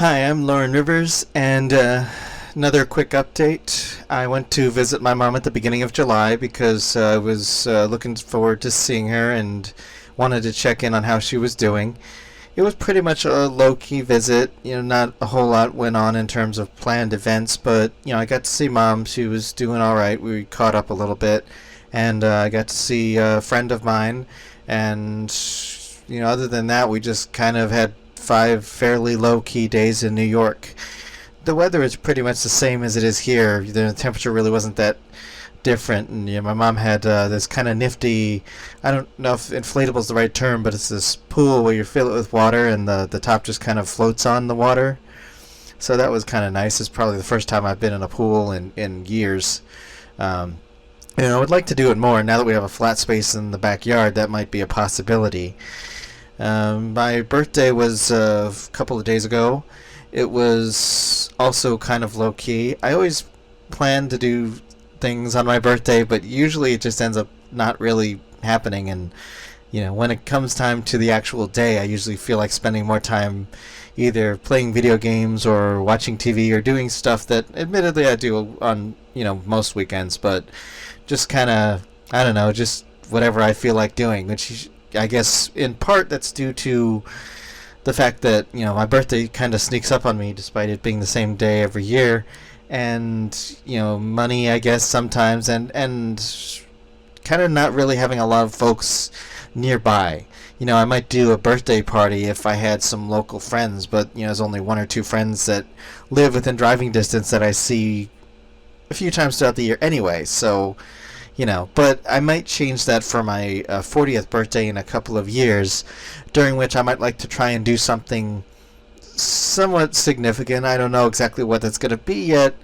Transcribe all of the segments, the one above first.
Hi, I'm Lauren Rivers, and another quick update. I went to visit my mom at the beginning of July because I was looking forward to seeing her and wanted to check in on how she was doing. It was pretty much a low-key visit. Not a whole lot went on in terms of planned events, but I got to see mom. She was doing all right. We caught up a little bit, and I got to see a friend of mine, and other than that, we just kind of had 5 fairly low-key days in New York. The weather is pretty much the same as it is here. The temperature really wasn't that different, and my mom had this kind of nifty, I don't know if inflatable is the right term, but it's this pool where you fill it with water and the top just kind of floats on the water. So that was kind of nice. It's probably the first time I've been in a pool in years. I would like to do it more. Now that we have a flat space in the backyard, that might be a possibility. My birthday was a couple of days ago. It was also kind of low-key. I always plan to do things on my birthday, but usually it just ends up not really happening. And when it comes time to the actual day, I usually feel like spending more time either playing video games or watching TV or doing stuff that admittedly I do on most weekends, but just kind of, I don't know, just whatever I feel like doing, which I guess in part that's due to the fact that my birthday kind of sneaks up on me despite it being the same day every year, and money, I guess, sometimes, and kind of not really having a lot of folks nearby. I might do a birthday party if I had some local friends, but there's only one or two friends that live within driving distance that I see a few times throughout the year anyway, so but I might change that for my 40th birthday in a couple of years, during which I might like to try and do something somewhat significant. I don't know exactly what that's going to be yet.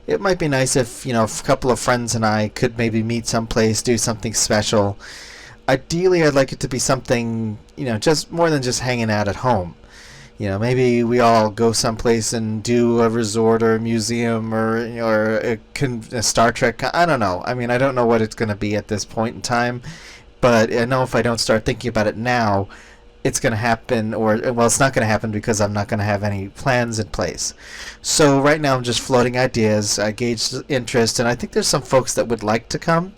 It might be nice if, a couple of friends and I could maybe meet someplace, do something special. Ideally, I'd like it to be something, just more than just hanging out at home. Maybe we all go someplace and do a resort or a museum or a Star Trek. I don't know. I mean, I don't know what it's going to be at this point in time, but I know if I don't start thinking about it now, it's going to happen, it's not going to happen because I'm not going to have any plans in place. So right now I'm just floating ideas. I gauged interest, and I think there's some folks that would like to come.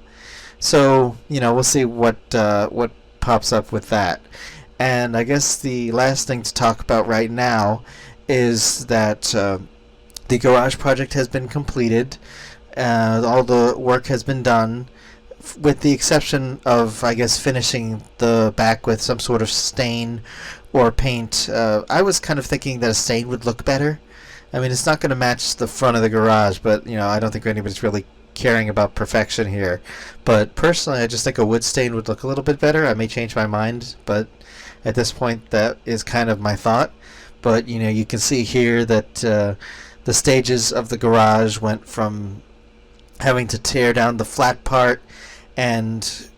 So, we'll see what pops up with that. And I guess the last thing to talk about right now is that the garage project has been completed. All the work has been done, with the exception of, I guess, finishing the back with some sort of stain or paint. I was kind of thinking that a stain would look better. I mean, it's not going to match the front of the garage, but, I don't think anybody's really caring about perfection here. But personally, I just think a wood stain would look a little bit better. I may change my mind, but at this point, that is kind of my thought. But, you can see here that the stages of the garage went from having to tear down the flat part and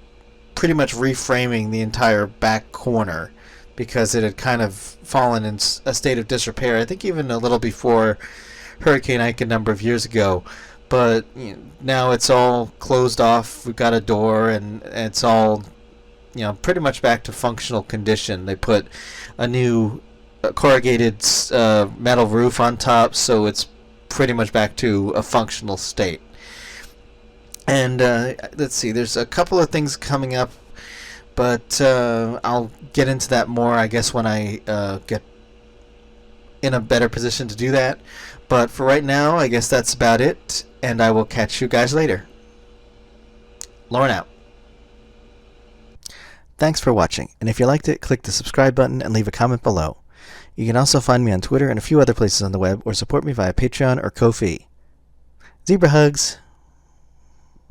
pretty much reframing the entire back corner because it had kind of fallen in a state of disrepair. I think even a little before Hurricane Ike a number of years ago. But now it's all closed off. We've got a door, and it's all pretty much back to functional condition. They put a new corrugated metal roof on top, so it's pretty much back to a functional state. And let's see, there's a couple of things coming up, but I'll get into that more, I guess, when I get in a better position to do that. But for right now, I guess that's about it, and I will catch you guys later. Lauren out. Thanks for watching, and if you liked it, click the subscribe button and leave a comment below. You can also find me on Twitter and a few other places on the web, or support me via Patreon or Ko-fi. Zebra hugs!